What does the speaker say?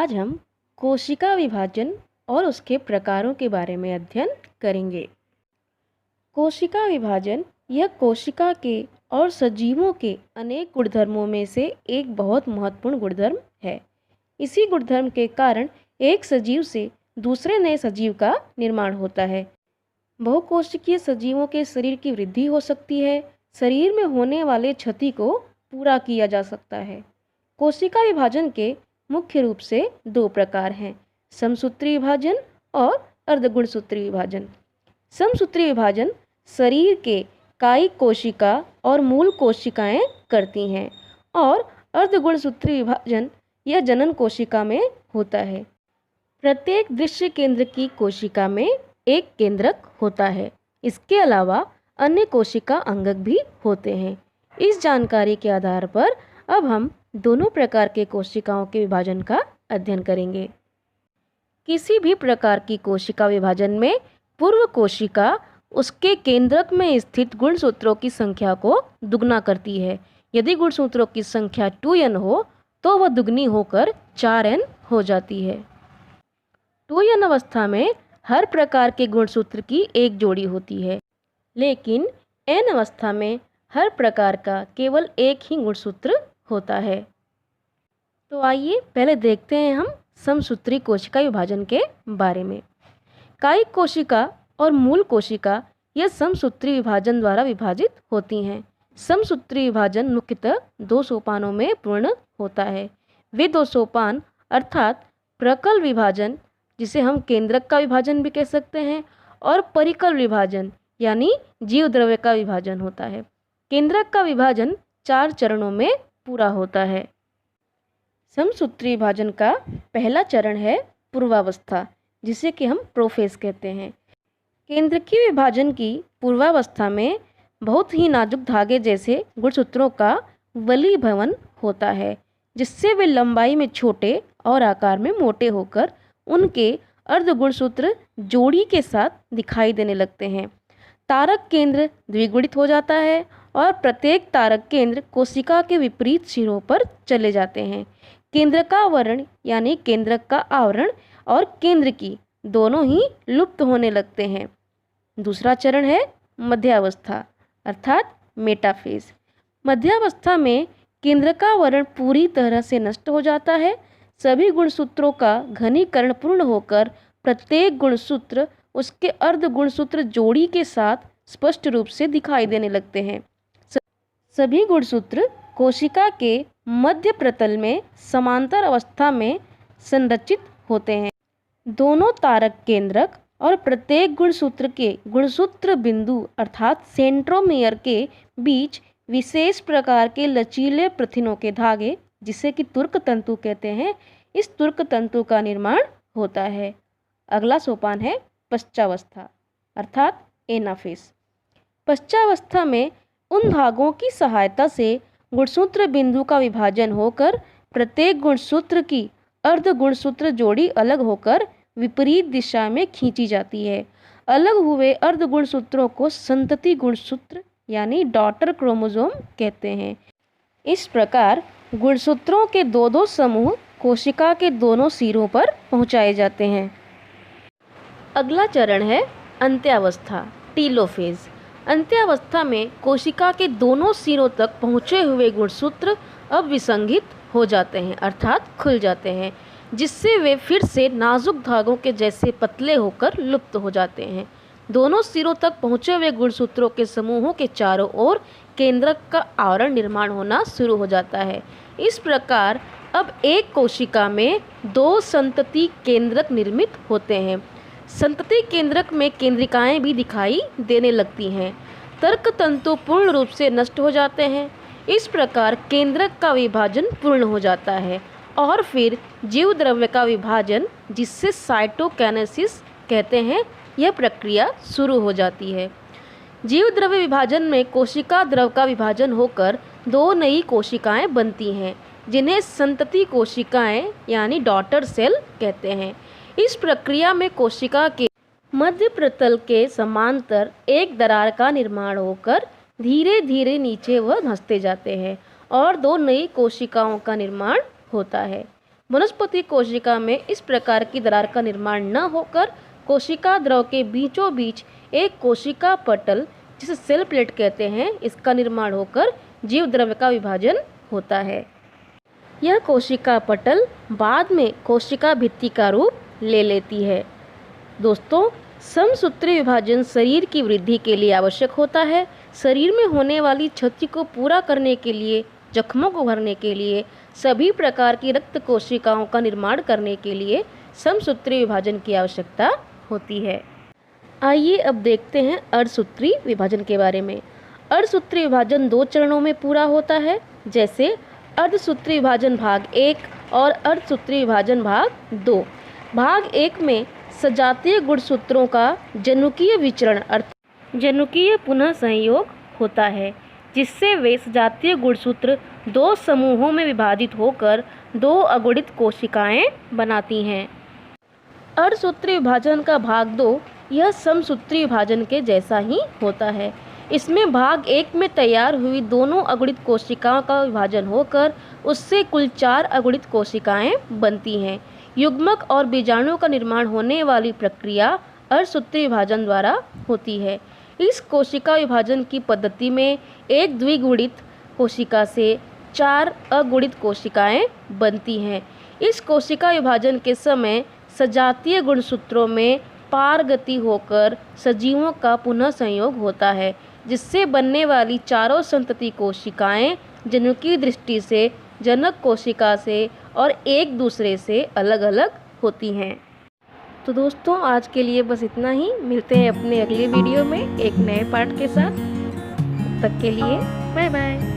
आज हम कोशिका विभाजन और उसके प्रकारों के बारे में अध्ययन करेंगे। कोशिका विभाजन यह कोशिका के और सजीवों के अनेक गुणधर्मों में से एक बहुत महत्वपूर्ण गुणधर्म है। इसी गुणधर्म के कारण एक सजीव से दूसरे नए सजीव का निर्माण होता है। बहुकोशिकीय सजीवों के शरीर की वृद्धि हो सकती है। शरीर में होने वाले क्षति को पूरा किया जा सकता है। कोशिका विभाजन के मुख्य रूप से दो प्रकार हैं, समसूत्री विभाजन और अर्धगुणसूत्री विभाजन। समसूत्री विभाजन शरीर के कायिक कोशिका और मूल कोशिकाएं करती हैं और अर्धगुणसूत्री विभाजन यह जनन कोशिका में होता है। प्रत्येक दृश्य केंद्र की कोशिका में एक केंद्रक होता है। इसके अलावा अन्य कोशिका अंगक भी होते हैं। इस जानकारी के आधार पर अब हम दोनों प्रकार के कोशिकाओं के विभाजन का अध्ययन करेंगे। किसी भी प्रकार की कोशिका विभाजन में पूर्व कोशिका उसके केंद्रक में स्थित गुणसूत्रों की संख्या को दुगना करती है। यदि गुणसूत्रों की संख्या 2n हो तो वह दुगनी होकर 4n हो जाती है। 2n अवस्था में हर प्रकार के गुणसूत्र की एक जोड़ी होती है, लेकिन n अवस्था में हर प्रकार का केवल एक ही गुणसूत्र होता है। तो आइए पहले देखते हैं हम समसूत्री कोशिका विभाजन के बारे में। कायिक कोशिका और मूल कोशिका यह समसूत्री विभाजन द्वारा विभाजित होती हैं। समसूत्री विभाजन मुख्यतः दो सोपानों में पूर्ण होता है। वे दो सोपान अर्थात प्रकल विभाजन, जिसे हम केंद्रक का विभाजन भी कह सकते हैं, और परिकल विभाजन यानी जीव द्रव्य का विभाजन होता है। केंद्रक का विभाजन 4 चरणों में पूरा होता है। समसूत्री विभाजन का पहला चरण है पूर्वावस्था, जिसे कि हम प्रोफेज कहते हैं। केंद्रकीय विभाजन की पूर्वावस्था में बहुत ही नाजुक धागे जैसे गुणसूत्रों का वलीभवन होता है, जिससे वे लंबाई में छोटे और आकार में मोटे होकर उनके अर्धगुणसूत्र जोड़ी के साथ दिखाई देने लगते हैं। तारक केंद्र द्विगुणित हो जाता है और प्रत्येक तारक केंद्र कोशिका के विपरीत सिरों पर चले जाते हैं। केंद्रकावरण यानी केंद्रक का आवरण और केंद्र की दोनों ही लुप्त होने लगते हैं। दूसरा चरण है मध्यावस्था अर्थात मेटाफेज। मध्यावस्था में केंद्रकावरण पूरी तरह से नष्ट हो जाता है। सभी गुणसूत्रों का घनीकरण पूर्ण होकर प्रत्येक गुणसूत्र उसके अर्धगुणसूत्र जोड़ी के साथ स्पष्ट रूप से दिखाई देने लगते हैं। सभी गुणसूत्र कोशिका के मध्य प्रतल में समांतर अवस्था में संरचित होते हैं। दोनों तारक केंद्रक और प्रत्येक गुणसूत्र के गुणसूत्र बिंदु अर्थात सेंट्रोमियर के बीच विशेष प्रकार के लचीले प्रथिनों के धागे, जिसे कि तुर्क तंतु कहते हैं, इस तुर्क तंतु का निर्माण होता है। अगला सोपान है पश्चावस्था अर्थात एनाफेज। पश्चावस्था में उन धागों की सहायता से गुणसूत्र बिंदु का विभाजन होकर प्रत्येक गुणसूत्र की अर्धगुणसूत्र जोड़ी अलग होकर विपरीत दिशा में खींची जाती है। अलग हुए अर्धगुणसूत्रों को संतति गुणसूत्र यानी डॉटर क्रोमोसोम कहते हैं। इस प्रकार गुणसूत्रों के दो समूह कोशिका के दोनों सिरों पर पहुंचाए जाते हैं। अगला चरण है अंत्यावस्था टीलोफेज। अंत्यावस्था में कोशिका के दोनों सिरों तक पहुँचे हुए गुणसूत्र अब विसंगित हो जाते हैं अर्थात खुल जाते हैं, जिससे वे फिर से नाजुक धागों के जैसे पतले होकर लुप्त हो जाते हैं। दोनों सिरों तक पहुँचे हुए गुणसूत्रों के समूहों के चारों ओर केंद्रक का आवरण निर्माण होना शुरू हो जाता है। इस प्रकार अब एक कोशिका में 2 संतति केंद्रक निर्मित होते हैं। संतति केंद्रक में केंद्रिकाएं भी दिखाई देने लगती हैं। तर्क तंतु पूर्ण रूप से नष्ट हो जाते हैं। इस प्रकार केंद्रक का विभाजन पूर्ण हो जाता है और फिर जीव द्रव्य का विभाजन, जिससे साइटोकाइनेसिस कहते हैं, यह प्रक्रिया शुरू हो जाती है। जीव द्रव्य विभाजन में कोशिका द्रव का विभाजन होकर 2 नई कोशिकाएं बनती हैं, जिन्हें संतति कोशिकाएं यानी डॉटर सेल कहते हैं। इस प्रक्रिया में कोशिका के मध्य प्रतल के समांतर एक दरार का निर्माण होकर धीरे धीरे नीचे वह धंसते जाते हैं और 2 नई कोशिकाओं का निर्माण होता है। वनस्पति कोशिका में इस प्रकार की दरार का निर्माण न होकर कोशिका द्रव के बीचों बीच एक कोशिका पटल, जिसे सेल प्लेट कहते हैं, इसका निर्माण होकर जीव द्रव्य का विभाजन होता है। यह कोशिका पटल बाद में कोशिका भित्ति का रूप ले लेती है। दोस्तों, समसूत्री विभाजन शरीर की वृद्धि के लिए आवश्यक होता है। शरीर में होने वाली क्षति को पूरा करने के लिए, जख्मों को भरने के लिए, सभी प्रकार की रक्त कोशिकाओं का निर्माण करने के लिए समसूत्री विभाजन की आवश्यकता होती है। आइए अब देखते हैं अर्धसूत्री विभाजन के बारे में। अर्धसूत्री विभाजन 2 चरणों में पूरा होता है, जैसे अर्धसूत्री विभाजन भाग 1 और अर्धसूत्री विभाजन भाग 2। भाग 1 में सजातीय गुणसूत्रों का जनुकीय विचरण अर्थात जनुकीय पुनः संयोग होता है, जिससे वे सजातीय गुणसूत्र 2 समूहों में विभाजित होकर 2 अगुणित कोशिकाएं बनाती हैं। अर्धसूत्री विभाजन का भाग 2 यह समसूत्री विभाजन के जैसा ही होता है। इसमें भाग 1 में तैयार हुई दोनों अगुणित कोशिकाओं का विभाजन होकर उससे कुल 4 अगुणित कोशिकाएं बनती हैं। युग्मक और बीजाणु का निर्माण होने वाली प्रक्रिया अर्धसूत्री विभाजन द्वारा होती है। इस कोशिका विभाजन की पद्धति में एक द्विगुणित कोशिका से 4 अगुणित कोशिकाएं बनती हैं। इस कोशिका विभाजन के समय सजातीय गुणसूत्रों में पारगति होकर सजीवों का पुनः संयोग होता है, जिससे बनने वाली चारों संतति कोशिकाएं जनुकीय दृष्टि से जनक कोशिका से और एक दूसरे से अलग अलग होती हैं। तो दोस्तों, आज के लिए बस इतना ही। मिलते हैं अपने अगले वीडियो में एक नए पार्ट के साथ। तब तक के लिए बाय बाय।